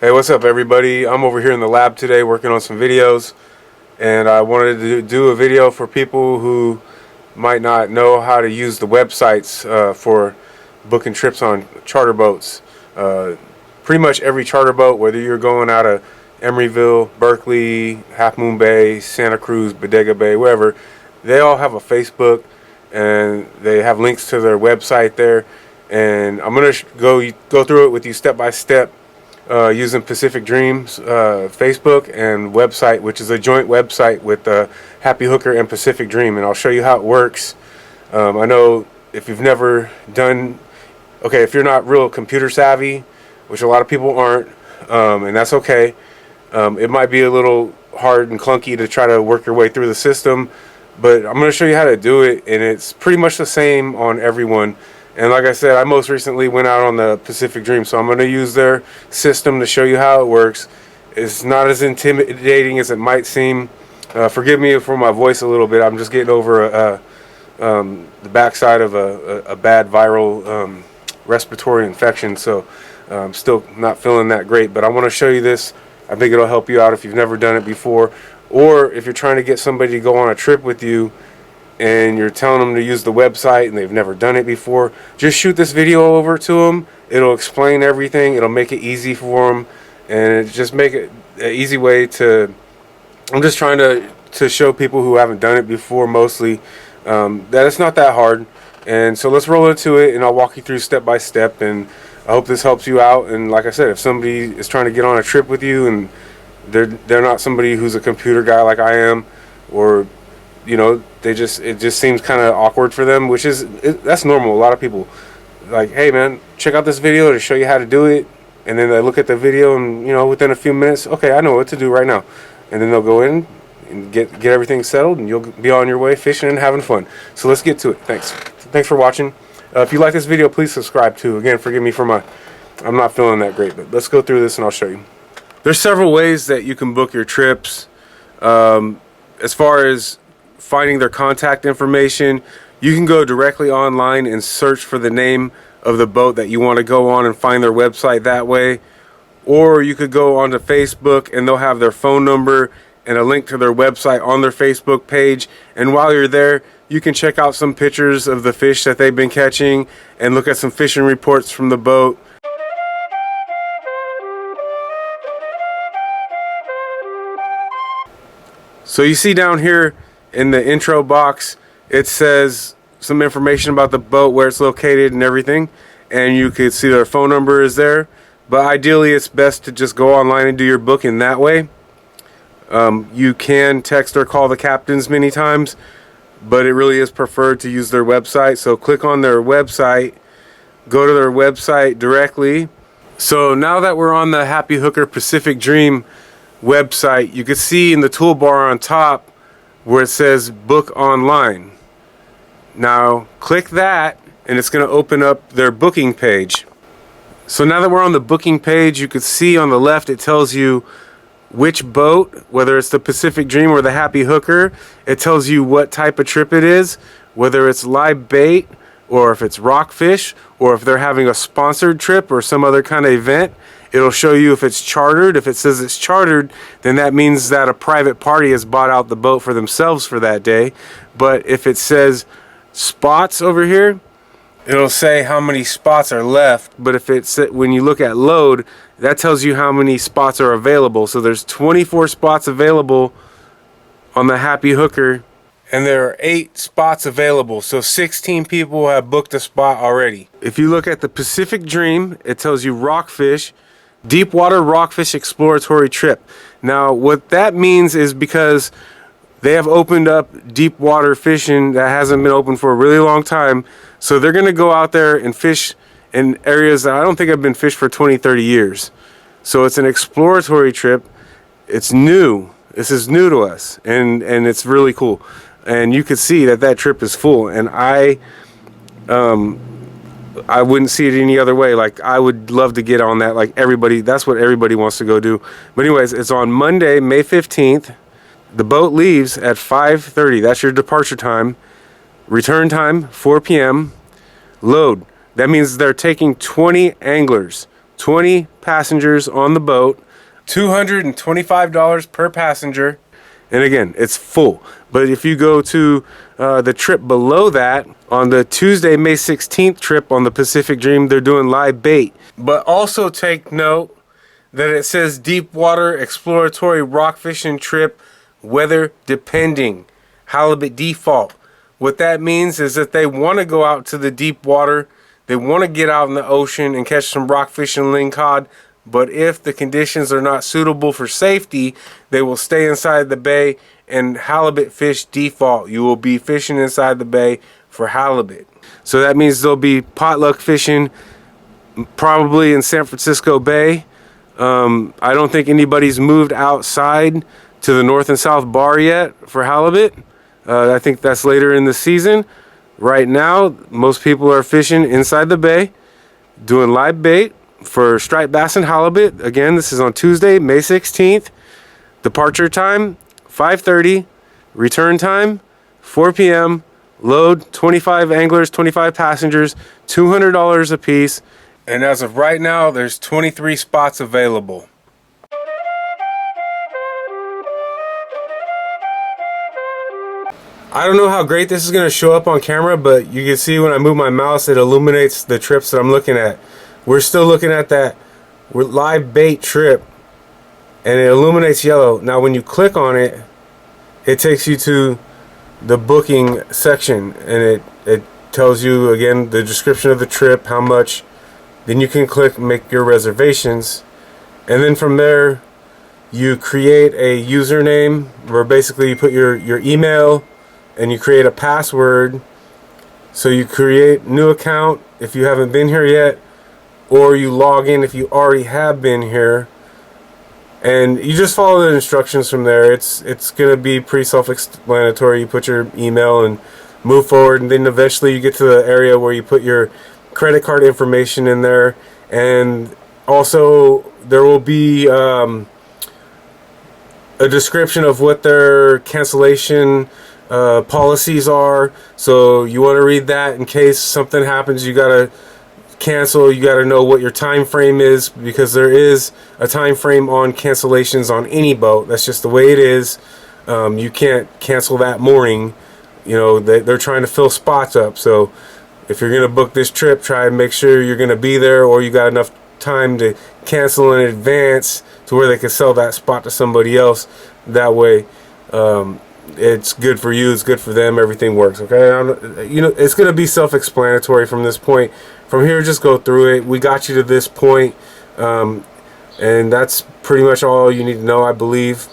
Hey, what's up everybody? I'm over here in the lab today working on some videos, and I wanted to do a video for people who might not know how to use the websites for booking trips on charter boats. Pretty much every charter boat, whether you're going out of Emeryville, Berkeley, Half Moon Bay, Santa Cruz, Bodega Bay, wherever, they all have a Facebook and they have links to their website there. And I'm going to go through it with you step by step, using Pacific Dreams Facebook and website, which is a joint website with Happy Hooker and Pacific Dream, and I'll show you how it works. I know if you've never done, if you're not real computer savvy, which a lot of people aren't, and that's okay. It might be a little hard and clunky to try to work your way through the system, but I'm going to show you how to do it, and it's pretty much the same on everyone. And like I said, I most recently went out on the Pacific Dream, so I'm going to use their system to show you how it works. It's not as intimidating as it might seem. Forgive me for my voice a little bit. I'm just getting over the backside of a bad viral respiratory infection, so I'm still not feeling that great. But I want to show you this. I think it'll help you out if you've never done it before, or if you're trying to get somebody to go on a trip with you and you're telling them to use the website and they've never done it before. Just shoot this video over to them. It'll explain everything. It'll make it easy for them, and just make it an easy way to. I'm just trying to show people who haven't done it before, mostly, that it's not that hard. And so let's roll into it, and I'll walk you through step by step. And I hope this helps you out. And like I said, if somebody is trying to get on a trip with you and they're not somebody who's a computer guy like I am, or it just seems kind of awkward for them, which is that's normal. A lot of people like, hey man, check out this video to show you how to do it, and then they look at the video and within a few minutes, okay, I know what to do right now, and then they'll go in and get everything settled, and you'll be on your way fishing and having fun. So let's get to it. Thanks for watching. If you like this video, please subscribe too. Again, forgive me for I'm not feeling that great, but let's go through this and I'll show you. There's several ways that you can book your trips. As far as finding their contact information, you can go directly online and search for the name of the boat that you want to go on and find their website that way. Or you could go onto Facebook and they'll have their phone number and a link to their website on their Facebook page. And while you're there, you can check out some pictures of the fish that they've been catching and look at some fishing reports from the boat. So you see down here in the intro box, it says some information about the boat, where it's located and everything, and you can see their phone number is there. But ideally it's best to just go online and do your booking that way. You can text or call the captains many times, but it really is preferred to use their website. So click on their website, go to their website directly. So now that we're on the Happy Hooker Pacific Dream website, you can see in the toolbar on top where it says book online. Now click that and it's going to open up their booking page. So now that we're on the booking page, you can see on the left it tells you which boat, whether it's the Pacific Dream or the Happy Hooker. It tells you what type of trip it is, whether it's live bait or if it's rockfish, or if they're having a sponsored trip or some other kind of event. It'll show you if it's chartered. If it says it's chartered, then that means that a private party has bought out the boat for themselves for that day. But if it says spots over here, it'll say how many spots are left. But if it's, when you look at load, that tells you how many spots are available. So there's 24 spots available on the Happy Hooker, and there are 8 spots available. So 16 people have booked a spot already. If you look at the Pacific Dream, it tells you rockfish, deep water rockfish exploratory trip. Now what that means is because they have opened up deep water fishing that hasn't been open for a really long time. So they're going to go out there and fish in areas that I don't think have been fished for 20-30 years. So it's an exploratory trip. It's new. This is new to us, and it's really cool. And you could see that trip is full, and I wouldn't see it any other way. Like, I would love to get on that. Like, everybody, that's what everybody wants to go do. But anyways, it's on Monday, May 15th. The boat leaves at 5:30. That's your departure time. Return time, 4 p.m. Load. That means they're taking 20 anglers. 20 passengers on the boat, $225 per passenger. And again, it's full. But if you go to the trip below that, on the Tuesday, May 16th trip on the Pacific Dream, they're doing live bait. But also take note that it says deep water exploratory rock fishing trip, weather depending, halibut default. What that means is that they want to go out to the deep water, they want to get out in the ocean and catch some rockfish and lingcod, but if the conditions are not suitable for safety, they will stay inside the bay and halibut fish default. You will be fishing inside the bay for halibut. So that means there'll be potluck fishing probably in San Francisco Bay. I don't think anybody's moved outside to the north and south bar yet for halibut. I think that's later in the season. Right now, most people are fishing inside the bay, doing live bait for striped bass and halibut. Again, this is on Tuesday, May 16th. Departure time, 5:30. Return time, 4 p.m. Load, 25 anglers, 25 passengers, $200 a piece. And as of right now, there's 23 spots available. I don't know how great this is going to show up on camera, but you can see when I move my mouse, it illuminates the trips that I'm looking at. We're still looking at that live bait trip, and it illuminates yellow. Now when you click on it, it takes you to the booking section, and it tells you again the description of the trip, how much. Then you can click make your reservations, and then from there you create a username where basically you put your email and you create a password. So you create a new account if you haven't been here yet, or you log in if you already have been here, and you just follow the instructions from there. It's gonna be pretty self-explanatory. You put your email and move forward, and then eventually you get to the area where you put your credit card information in there, and also there will be a description of what their cancellation policies are. So you want to read that in case something happens, you gotta cancel. You gotta know what your time frame is, because there is a time frame on cancellations on any boat. That's just the way it is. You can't cancel that morning. You know, they're trying to fill spots up. So if you're gonna book this trip, try and make sure you're gonna be there, or you got enough time to cancel in advance to where they can sell that spot to somebody else. That way it's good for you, it's good for them, everything works. Okay, you know, it's gonna be self-explanatory from this point. From here, just go through it. We got you to this point, and that's pretty much all you need to know, I believe.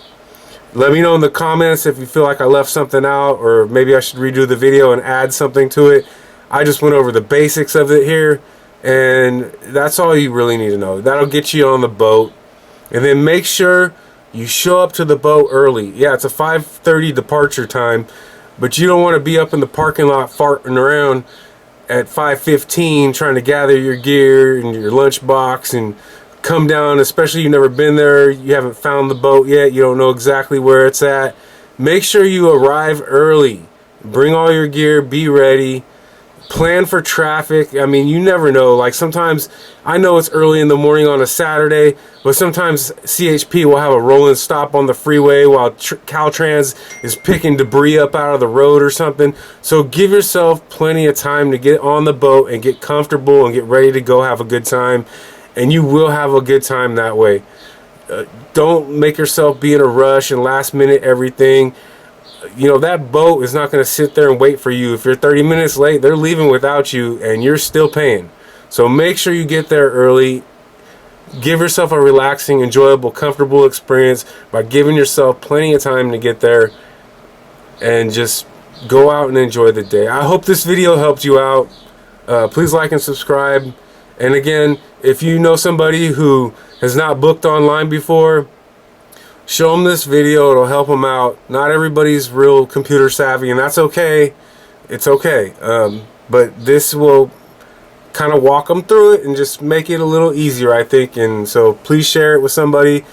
Let me know in the comments if you feel like I left something out, or maybe I should redo the video and add something to it. I just went over the basics of it here, and that's all you really need to know. That'll get you on the boat. And then make sure you show up to the boat early. Yeah, it's a 5:30 departure time, but you don't want to be up in the parking lot farting around at 5:15 trying to gather your gear and your lunchbox and come down, especially you've never been there, you haven't found the boat yet, you don't know exactly where it's at. Make sure you arrive early. Bring all your gear, be ready. Plan for traffic. I mean, you never know. Like sometimes, I know it's early in the morning on a Saturday, but sometimes CHP will have a rolling stop on the freeway while Caltrans is picking debris up out of the road or something. So give yourself plenty of time to get on the boat and get comfortable and get ready to go have a good time. And you will have a good time that way. Don't make yourself be in a rush and last minute everything. You know, that boat is not going to sit there and wait for you. If you're 30 minutes late, they're leaving without you and you're still paying. So make sure you get there early. Give yourself a relaxing, enjoyable, comfortable experience by giving yourself plenty of time to get there, and just go out and enjoy the day. I hope this video helped you out. Please like and subscribe. And again, if you know somebody who has not booked online before, show them this video. It'll help them out. Not everybody's real computer savvy, and that's okay. It's okay. But this will kind of walk them through it and just make it a little easier, I think. And so please share it with somebody.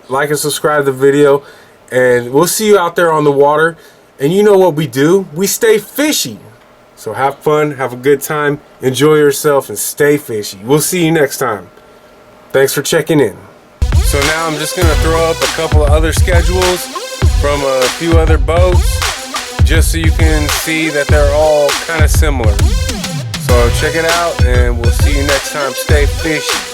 Like and subscribe to the video. And we'll see you out there on the water. And you know what we do? We stay fishy. So have fun, have a good time, enjoy yourself, and stay fishy. We'll see you next time. Thanks for checking in. So now I'm just gonna throw up a couple of other schedules from a few other boats, just so you can see that they're all kind of similar. So check it out, and we'll see you next time. Stay fishy.